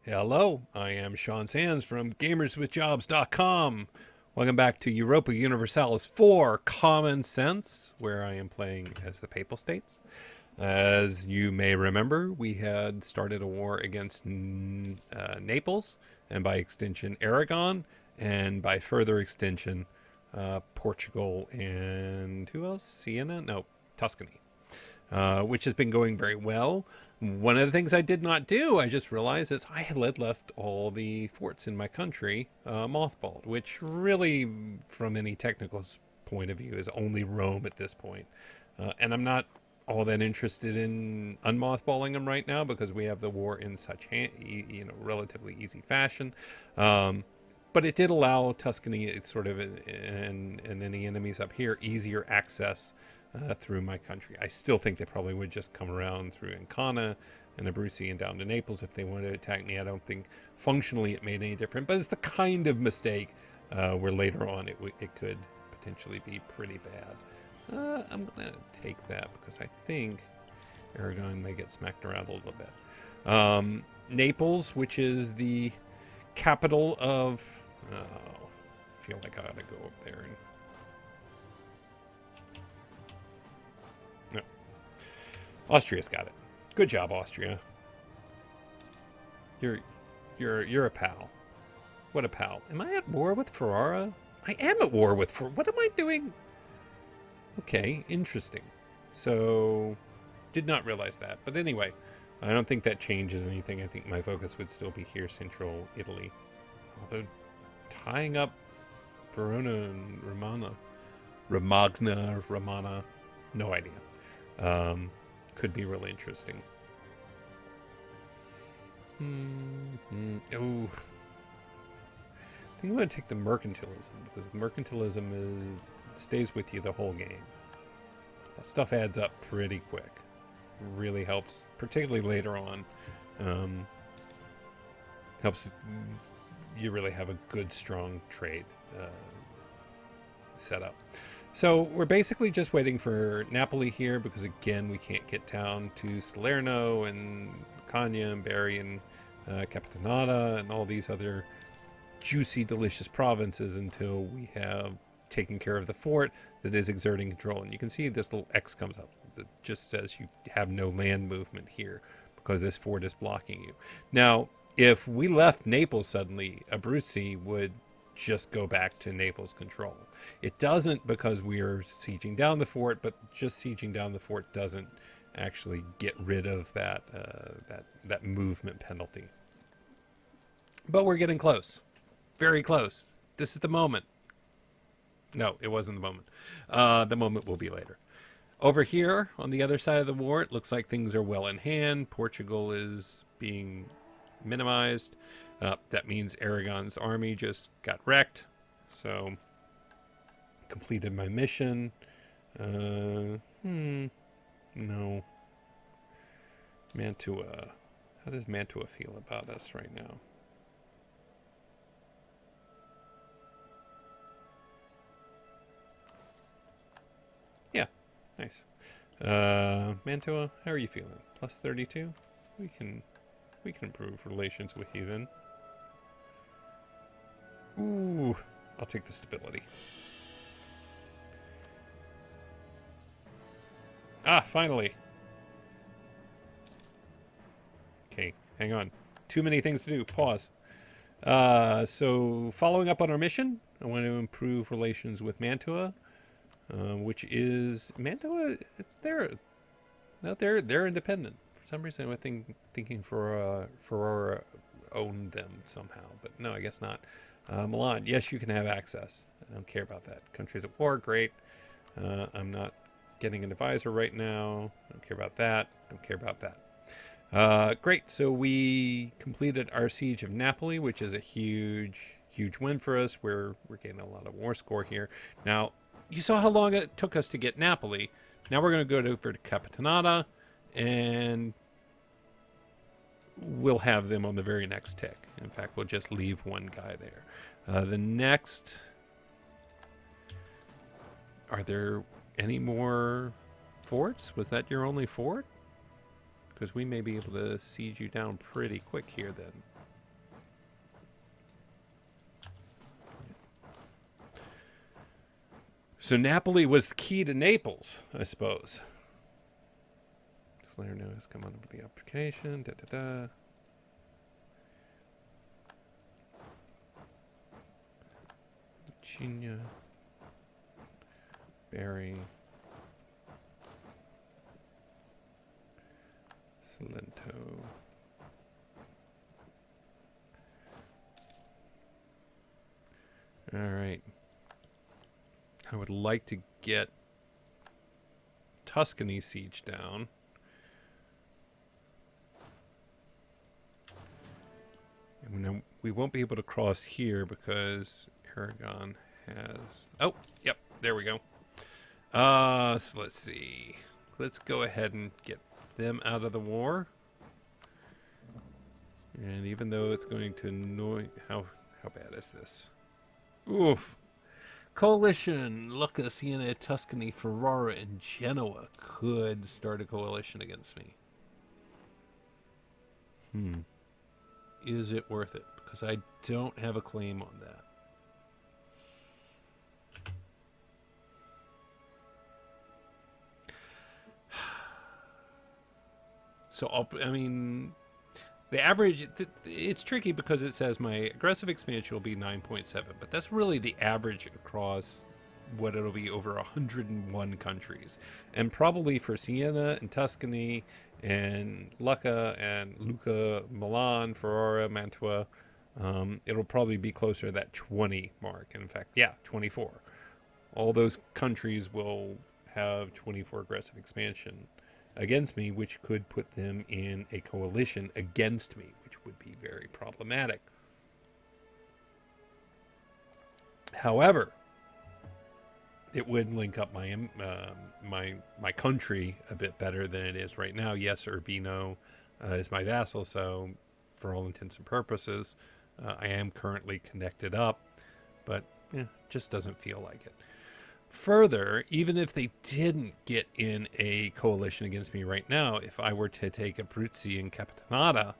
Hello, I am Sean Sands from GamersWithJobs.com. Welcome back to Europa Universalis 4 Common Sense, where I am playing as the Papal States. As you may remember, we had started a war against Naples, and by extension, Aragon, and by further extension, Portugal and who else? Siena? No, Tuscany. Which has been going very well. One of the things I did not do, I just realized, is I had left all the forts in my country mothballed, which really, from any technical point of view, is only Rome at this point. And I'm not all that interested in unmothballing them right now because we have the war in such relatively easy fashion. But it did allow Tuscany sort of and any enemies up here easier access through my country. I still think they probably would just come around through Ancona and Abruzzi and down to Naples if they wanted to attack me. I don't think functionally it made any difference, but it's the kind of mistake where later on it could potentially be pretty bad. I'm going to take that because I think Aragon may get smacked around a little bit. Naples, which is the capital of... I feel like I ought to go up there and... No. Austria's got it. Good job, Austria. You're a pal. What a pal. Am I at war with Ferrara? I am at war with Ferrara. What am I doing? Okay, interesting. So, did not realize that. But anyway, I don't think that changes anything. I think my focus would still be here, central Italy. Although, tying up Verona and Romagna, no idea. Could be really interesting. Oh, I think I'm going to take the mercantilism because the mercantilism stays with you the whole game. That stuff adds up pretty quick. Really helps, particularly later on. Helps you really have a good, strong trade set up. So we're basically just waiting for Napoli here because, again, we can't get down to Salerno and Cagna and Bari and Capitanata and all these other juicy, delicious provinces until we have taken care of the fort that is exerting control. And you can see this little X comes up that just says you have no land movement here because this fort is blocking you. Now, if we left Naples suddenly, Abruzzi would just go back to Naples control. It doesn't because we are sieging down the fort, but just sieging down the fort doesn't actually get rid of that that movement penalty. But we're getting close. Very close. This is the moment. No, it wasn't the moment. The moment will be later. Over here, on the other side of the war, it looks like things are well in hand. Portugal is being minimized. That means Aragon's army just got wrecked. So, completed my mission. No. Mantua. How does Mantua feel about us right now? Yeah, nice. Mantua, how are you feeling? Plus 32? We can improve relations with you then. Ooh, I'll take the stability. Ah, finally. Okay, hang on. Too many things to do. Pause. So, following up on our mission, I want to improve relations with Mantua, which is Mantua. It's there. No, they're independent. For some reason, I was thinking Ferrara owned them somehow, but no, I guess not. Milan, yes, you can have access. I don't care about that. Countries at war, great. I'm not getting an advisor right now. Don't care about that. Don't care about that. Great. So we completed our siege of Napoli, which is a huge win for us. We're getting a lot of war score here. Now, you saw how long it took us to get Napoli. Now we're going to go over to Capitanata, and we'll have them on the very next tick. In fact, we'll just leave one guy there. The next... Are there any more forts? Was that your only fort? Because we may be able to siege you down pretty quick here then. So Napoli was the key to Naples, I suppose. Slayer notice come on with the application. Da da da. Lucinia. Barry. Salento. All right. I would like to get Tuscany siege down. And we won't be able to cross here because Aragon has... Oh, yep, there we go. So let's see. Let's go ahead and get them out of the war. And even though it's going to annoy... How bad is this? Oof. Coalition. Lucca, Siena, Tuscany, Ferrara, and Genoa could start a coalition against me. Is it worth it? Because I don't have a claim on that. So, I mean, the average, it's tricky because it says my aggressive expansion will be 9.7, but that's really the average across what it'll be over 101 countries. And probably for Siena and Tuscany and Lucca and Lucca, Milan, Ferrara, Mantua, it'll probably be closer to that 20 mark. And in fact, yeah, 24. All those countries will have 24 aggressive expansion against me, which could put them in a coalition against me, which would be very problematic. However, it would link up my my country a bit better than it is right now. Yes, Urbino is my vassal, so for all intents and purposes, I am currently connected up, but just doesn't feel like it. Further, even if they didn't get in a coalition against me right now, if I were to take Abruzzi and Capitanata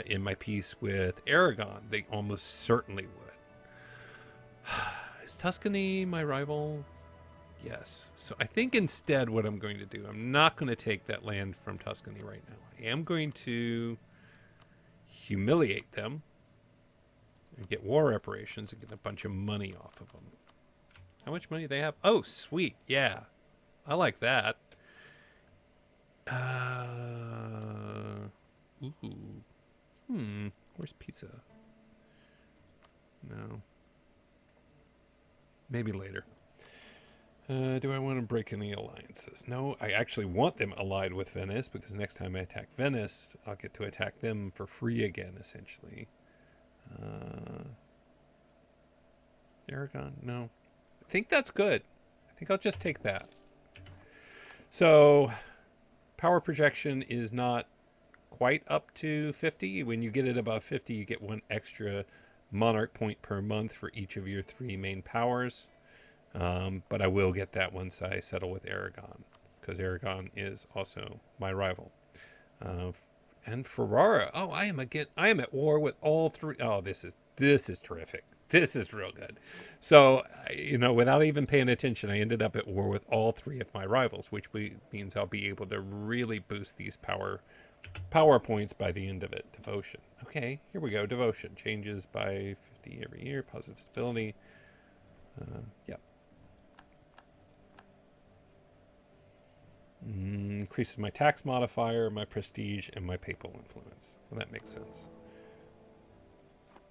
in my peace with Aragon, they almost certainly would. Is Tuscany my rival? Yes. So I think instead what I'm going to do, I'm not going to take that land from Tuscany right now. I am going to humiliate them and get war reparations and get a bunch of money off of them. How much money do they have? Oh, sweet. Yeah. I like that. Ooh. Where's pizza? No. Maybe later. Do I want to break any alliances? No, I actually want them allied with Venice because next time I attack Venice, I'll get to attack them for free again, essentially. Aragon? No. I think that's good. I think I'll just take that. So, power projection is not quite up to 50. When you get it above 50, you get one extra monarch point per month for each of your 3 main powers. But I will get that once I settle with Aragon, because Aragon is also my rival. And Ferrara. Oh, I am at war with all 3. Oh, this is terrific. This is real good. So, without even paying attention, I ended up at war with all 3 of my rivals, which means I'll be able to really boost these power points by the end of it. Devotion. Okay, here we go. Devotion changes by 50 every year. Positive stability. Yep. Increases my tax modifier, my prestige, and my papal influence. Well, that makes sense.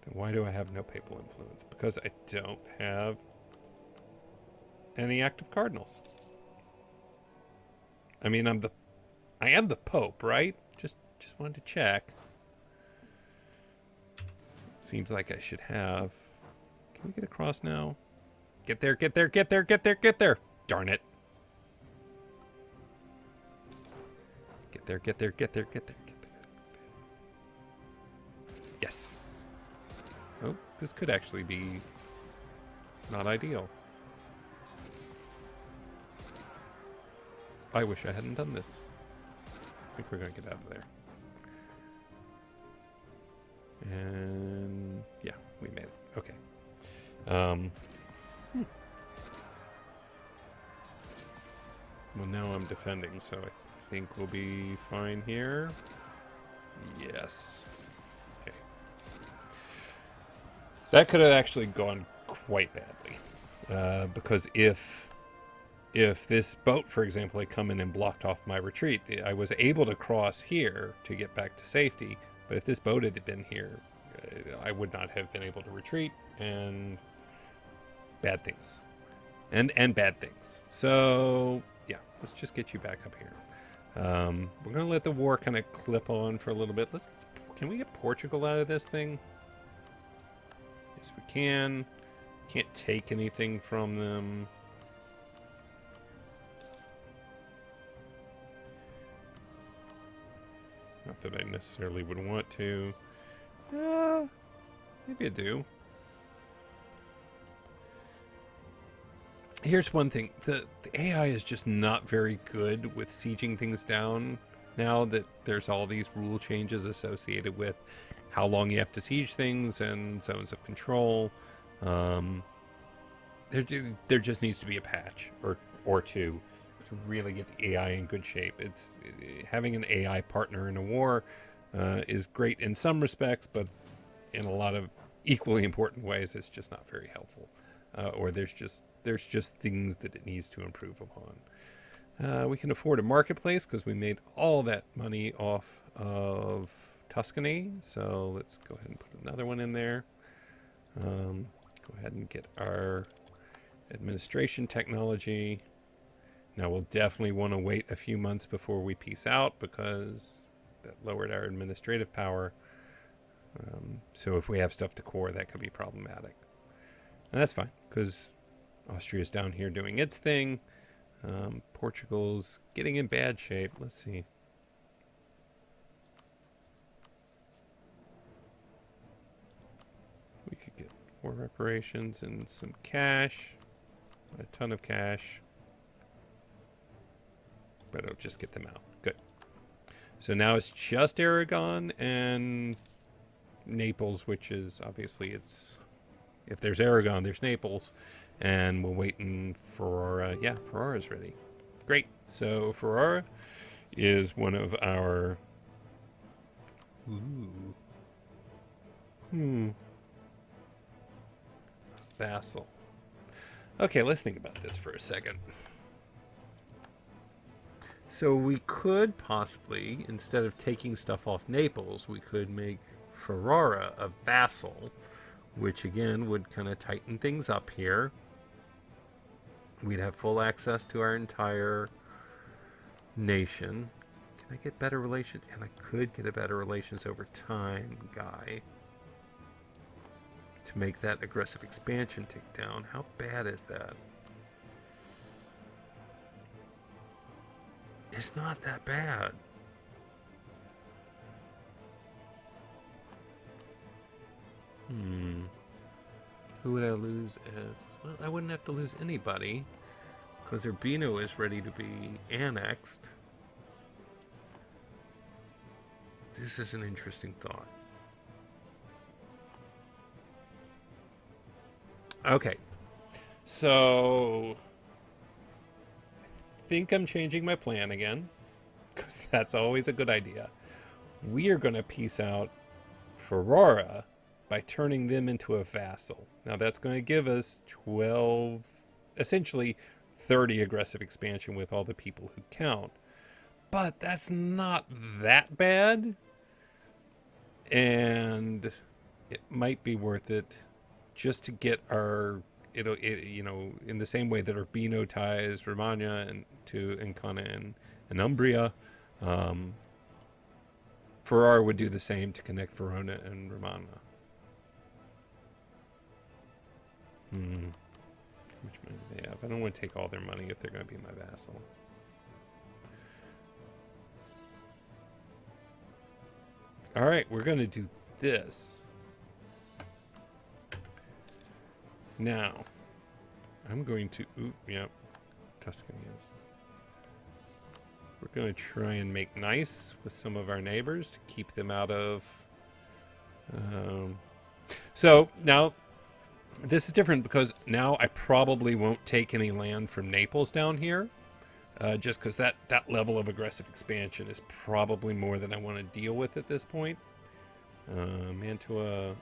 Then why do I have no papal influence? Because I don't have any active cardinals. I mean, I am the Pope, right? Just wanted to check. Seems like I should have. Can we get across now? Get there, get there, get there, get there, get there. Darn it. Get there, get there, get there, get there, get there. Yes. Oh, this could actually be not ideal. I wish I hadn't done this. I think we're going to get out of there. And yeah, we made it. Okay. Well, now I'm defending, so I think we'll be fine here. Yes. Okay. That could have actually gone quite badly. Because if this boat, for example, had come in and blocked off my retreat, I was able to cross here to get back to safety. But if this boat had been here, I would not have been able to retreat, and bad things. And bad things. So, yeah, let's just get you back up here. We're going to let the war kind of clip on for a little bit. Can we get Portugal out of this thing? Yes, we can. Can't take anything from them. Not that I necessarily would want to. Maybe I do. Here's one thing. The AI is just not very good with sieging things down now that there's all these rule changes associated with how long you have to siege things and zones of control. There just needs to be a patch or two to really get the AI in good shape. Having an AI partner in a war is great in some respects, but in a lot of equally important ways, it's just not very helpful. Or there's just things that it needs to improve upon. We can afford a marketplace because we made all that money off of Tuscany. So let's go ahead and put another one in there. Go ahead and get our administration technology. Now we'll definitely want to wait a few months before we peace out because that lowered our administrative power. So if we have stuff to core, that could be problematic. And that's fine because Austria's down here doing its thing. Portugal's getting in bad shape. Let's see. We could get more reparations and some cash. A ton of cash. But it'll just get them out. Good. So now it's just Aragon and Naples, which is obviously if there's Aragon, there's Naples. And we're waiting for yeah, Ferrara's ready. Great. So Ferrara is one of our vassal. Okay, let's think about this for a second. So we could possibly, instead of taking stuff off Naples, we could make Ferrara a vassal, which again would kind of tighten things up here. We'd have full access to our entire nation. Can I get better relations? And I could get a better relations over time guy to make that aggressive expansion tick down. How bad is that? It's not that bad. Who would I lose as? Well, I wouldn't have to lose anybody because Urbino is ready to be annexed. This is an interesting thought. Okay. So I think I'm changing my plan again because that's always a good idea. We are going to peace out Ferrara by turning them into a vassal. Now that's going to give us 12, essentially 30 aggressive expansion with all the people who count. But that's not that bad. And it might be worth it just to get our, you know, in the same way that Urbino ties Romagna and to Ancona and Umbria, Ferrara would do the same to connect Verona and Romagna. How much money do they have? I don't want to take all their money if they're going to be my vassal. All right, we're going to do this. Now, I'm going to... Yep. Tuscany is... We're going to try and make nice with some of our neighbors to keep them out of... So, now... This is different because now I probably won't take any land from Naples down here. just because that level of aggressive expansion is probably more than I want to deal with at this point. Mantua.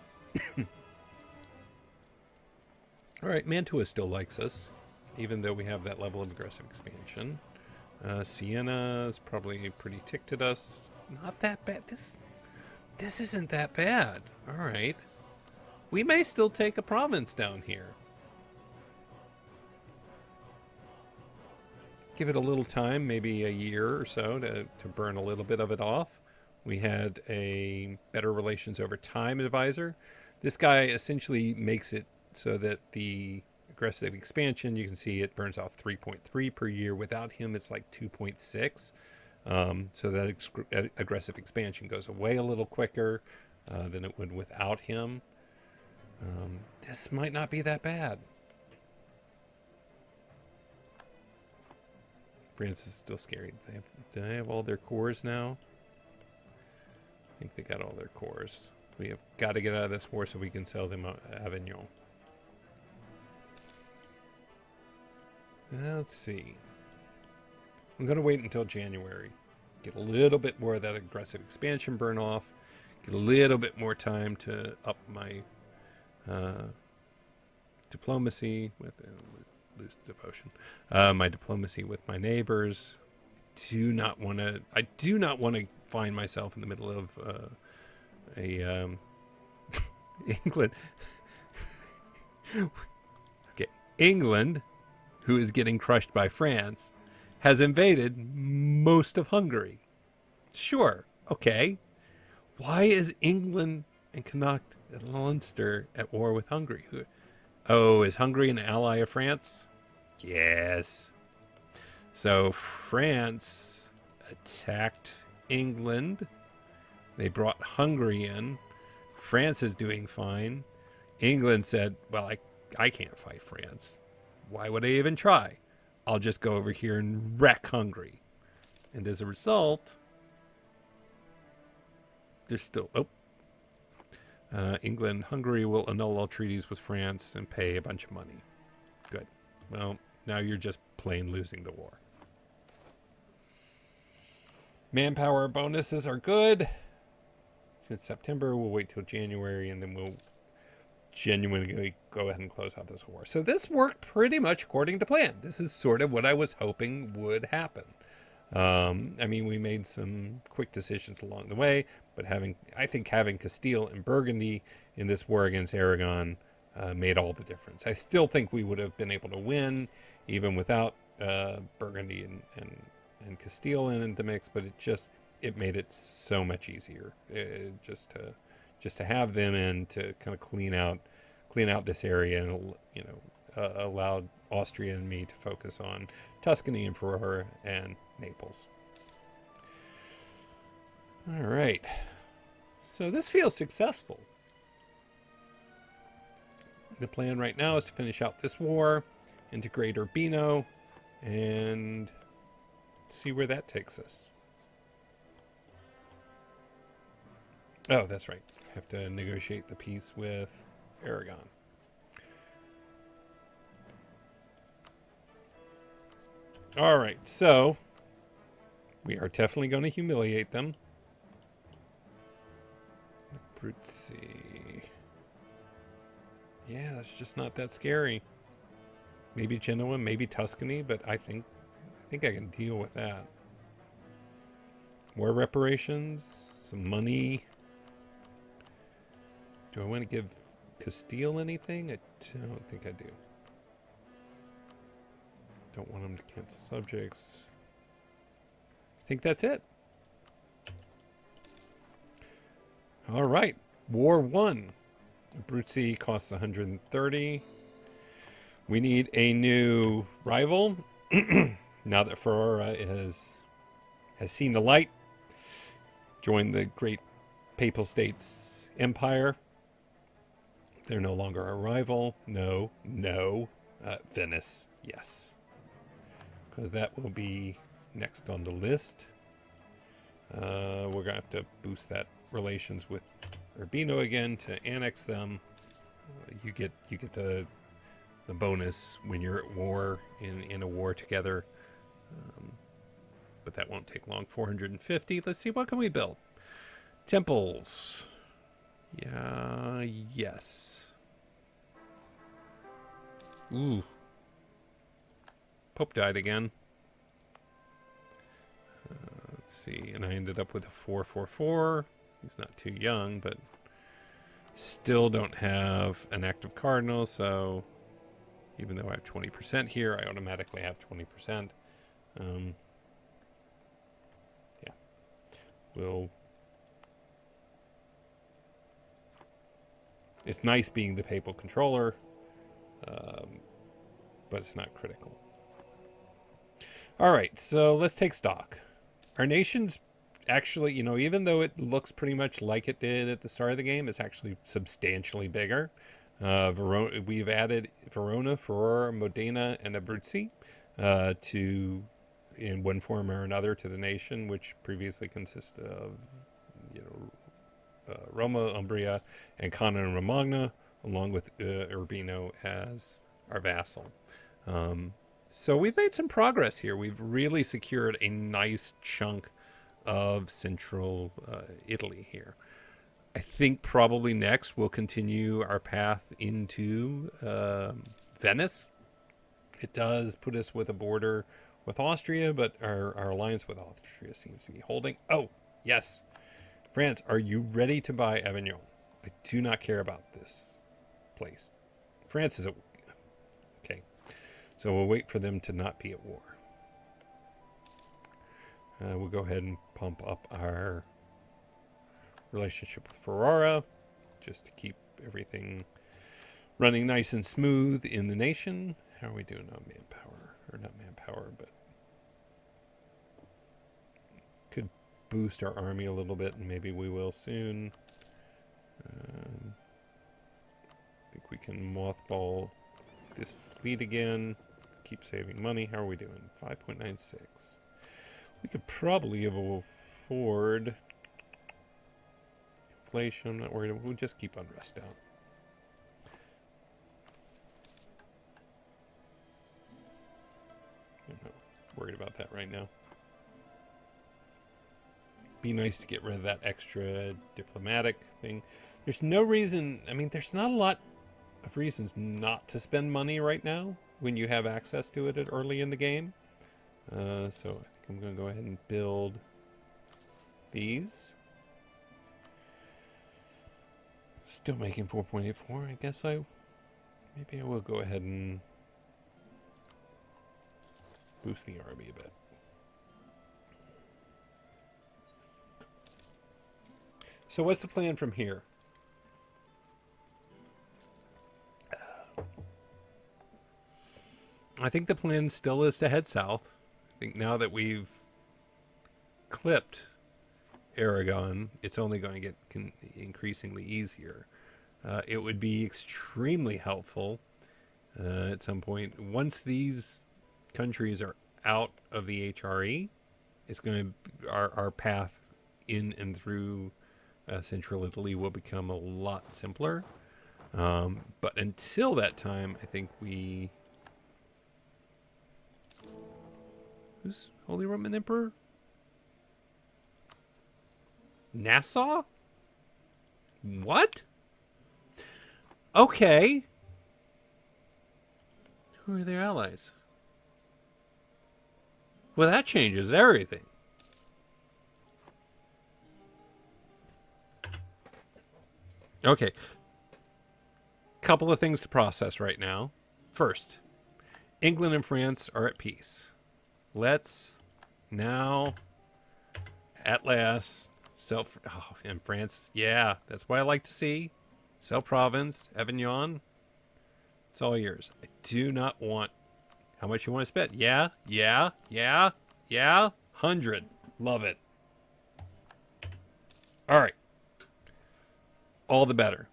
All right, Mantua still likes us, even though we have that level of aggressive expansion. Siena is probably pretty ticked at us. Not that bad. This isn't that bad. All right. We may still take a province down here. Give it a little time, maybe a year or so, to burn a little bit of it off. We had a better relations over time advisor. This guy essentially makes it so that the aggressive expansion, you can see it burns off 3.3 per year. Without him, it's like 2.6. So that aggressive expansion goes away a little quicker than it would without him. This might not be that bad. France is still scary. Do they have all their cores now? I think they got all their cores. We have got to get out of this war so we can sell them Avignon. Let's see. I'm going to wait until January. Get a little bit more of that aggressive expansion burn off. Get a little bit more time to up my diplomacy with lose devotion. My diplomacy with my neighbors. I do not want to find myself in the middle of England. Okay, England, who is getting crushed by France, has invaded most of Hungary. Sure, okay. Why is England and Connacht and Leinster at war with Hungary? Oh, is Hungary an ally of France? Yes. So France attacked England. They brought Hungary in. France is doing fine. England said, well, I can't fight France. Why would I even try? I'll just go over here and wreck Hungary. And as a result, there's still... England, Hungary will annul all treaties with France and pay a bunch of money. Good. Well, now you're just plain losing the war. Manpower bonuses are good. Since September, we'll wait till January, and then we'll genuinely go ahead and close out this war. So this worked pretty much according to plan. This is sort of what I was hoping would happen. I mean, we made some quick decisions along the way, but I think having Castile and Burgundy in this war against Aragon made all the difference. I still think we would have been able to win even without Burgundy and Castile in the mix, but it made it so much easier just to have them in to kind of clean out this area, and allowed Austria and me to focus on Tuscany and Ferrara and Naples. All right, so this feels successful. The plan right now is to finish out this war, integrate Urbino, and see where that takes us. Oh, that's right. I have to negotiate the peace with Aragon. All right, so we are definitely going to humiliate them. Abruzzi. Yeah, that's just not that scary. Maybe Genoa, maybe Tuscany, but I think I can deal with that. More reparations, some money. Do I want to give Castile anything? I don't think I do. Don't want them to cancel subjects. I think that's it. All right, War 1. Abruzzi costs 130. We need a new rival. Now that Ferrara has seen the light, joined the great Papal States empire. They're no longer a rival. No. Venice, yes. Because that will be next on the list. We're going to have to boost that relations with Urbino again to annex them. You get the bonus when you're at war, in a war together. But that won't take long. 450. Let's see, what can we build? Temples. Yeah, yes. Ooh. Pope died again. Let's see, and I ended up with a 444. He's not too young, but still don't have an active cardinal, so even though I have 20% here, I automatically have 20%. Yeah. It's nice being the papal controller, but it's not critical. All right, so let's take stock. Our nation's actually, even though it looks pretty much like it did at the start of the game, it's actually substantially bigger. We've added Verona, Ferrara, Modena, and Abruzzi to, in one form or another, to the nation, which previously consisted of, Roma, Umbria, and Cana and Romagna, along with Urbino as our vassal. So we've made some progress here. We've really secured a nice chunk of central Italy here. I think probably next we'll continue our path into Venice. It does put us with a border with Austria, but our alliance with Austria seems to be holding. Oh, yes. France, are you ready to buy Avignon? I do not care about this place. France is at... Okay. So we'll wait for them to not be at war. We'll go ahead and pump up our relationship with Ferrara, just to keep everything running nice and smooth in the nation. How are we doing on manpower? Or not manpower, but could boost our army a little bit, and maybe we will soon. I think we can mothball this fleet again. Keep saving money. How are we doing? 5.96. We could probably afford inflation. I'm not worried. We'll just keep unrest down. I'm not worried about that right now. Be nice to get rid of that extra diplomatic thing. There's no reason. I mean, there's not a lot of reasons not to spend money right now when you have access to it early in the game. So I think I'm going to go ahead and build these. Still making 4.84. I guess maybe I will go ahead and boost the army a bit. So what's the plan from here? I think the plan still is to head south. I think now that we've clipped Aragon, it's only going to get increasingly easier. It would be extremely helpful at some point. Once these countries are out of the HRE, it's going to our path in and through central Italy will become a lot simpler. But until that time, I think we... Who's Holy Roman Emperor? Nassau? What? Okay. Who are their allies? Well, that changes everything. Okay. Couple of things to process right now. First, England and France are at peace. Let's now, at last, in France, yeah, that's what I like to see. Sell province, Avignon, it's all yours. I do not want, how much you want to spend? Yeah, 100. Love it. All right. All the better.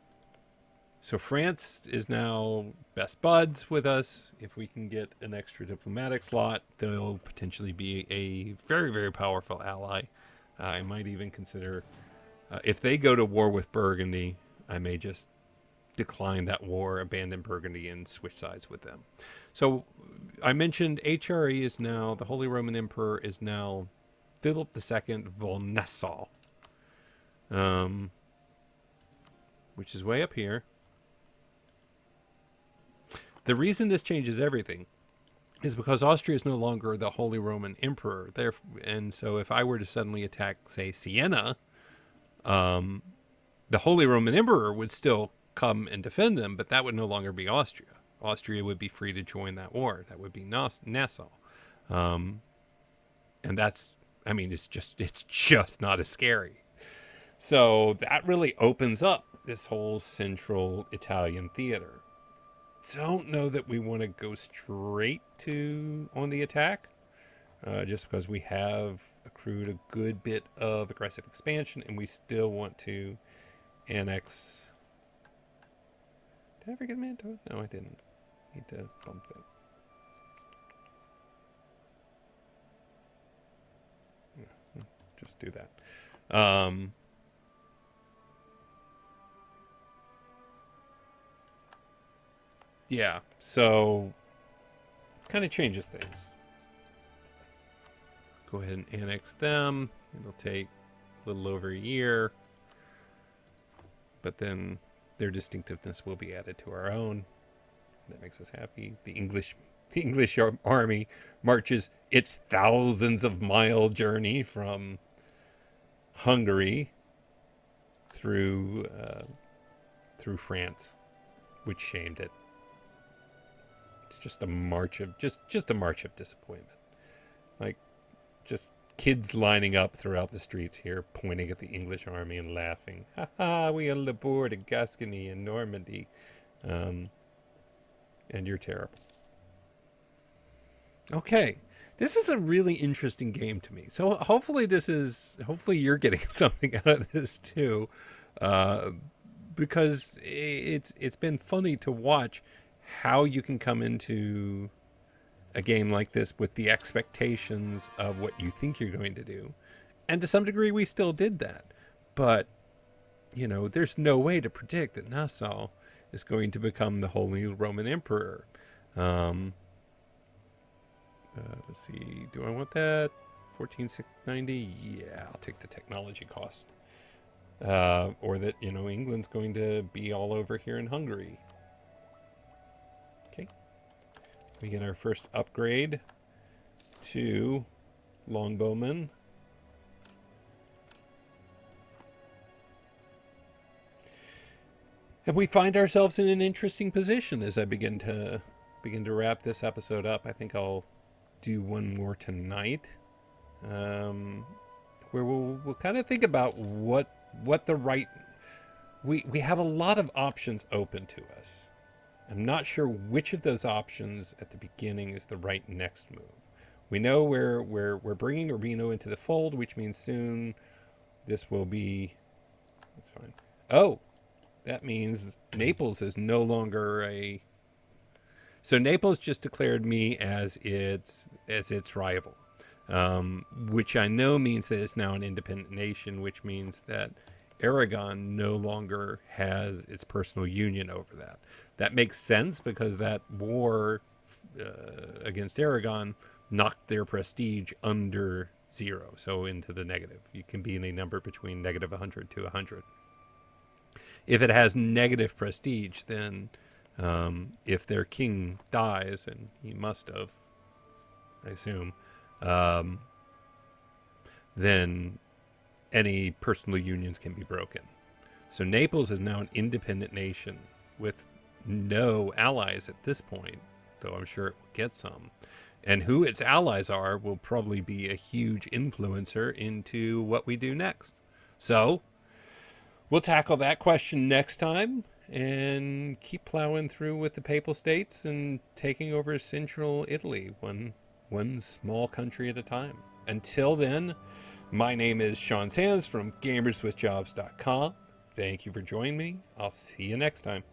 So France is now best buds with us. If we can get an extra diplomatic slot, they'll potentially be a very, very powerful ally. I might even consider, if they go to war with Burgundy, I may just decline that war, abandon Burgundy, and switch sides with them. So I mentioned HRE is now, the Holy Roman Emperor is now Philip II von Nassau, which is way up here. The reason this changes everything is because Austria is no longer the Holy Roman Emperor. And so if I were to suddenly attack, say, Siena, the Holy Roman Emperor would still come and defend them, but that would no longer be Austria. Austria would be free to join that war. That would be Nassau. And that's, I mean, it's just not as scary. So that really opens up this whole central Italian theater. Don't know that we want to go straight on the attack, just because we have accrued a good bit of aggressive expansion, and we still want to annex. Did I ever get Mantua? No, I didn't. Need to bump that. Yeah, just do that. Yeah, so kind of changes things. Go ahead and annex them. It'll take a little over a year, but then their distinctiveness will be added to our own. That makes us happy. The English army marches its thousands of mile journey from Hungary through France, which shamed it. It's just a march of just a march of disappointment. Like, just kids lining up throughout the streets here, pointing at the English army and laughing. Ha ha! We are Labour de Gascony and Normandy, and you're terrible. Okay, this is a really interesting game to me. So hopefully you're getting something out of this too, because it's been funny to watch how you can come into a game like this with the expectations of what you think you're going to do. And to some degree, we still did that. But, you know, there's no way to predict that Nassau is going to become the Holy Roman Emperor. Let's see. Do I want that? 14,690? Yeah, I'll take the technology cost. Or that, you know, England's going to be all over here in Hungary. We get our first upgrade to Longbowman. And we find ourselves in an interesting position as I begin to wrap this episode up. I think I'll do one more tonight, where we'll kind of think about what the right. We have a lot of options open to us. I'm not sure which of those options at the beginning is the right next move. We know we're bringing Urbino into the fold, which means soon this will be. That's fine. Oh, that means Naples is no longer a. So Naples just declared me as its rival, which I know means that it's now an independent nation, which means that Aragon no longer has its personal union over that. That makes sense because that war against Aragon knocked their prestige under 0, so into the negative. You can be in a number between negative 100 to 100. If it has negative prestige, then if their king dies, and he must have, I assume, then any personal unions can be broken. So Naples is now an independent nation with no allies at this point, though I'm sure it will get some. And who its allies are will probably be a huge influencer into what we do next. So we'll tackle that question next time and keep plowing through with the Papal States and taking over central Italy, one small country at a time. Until then, my name is Sean Sands from GamersWithJobs.com. Thank you for joining me. I'll see you next time.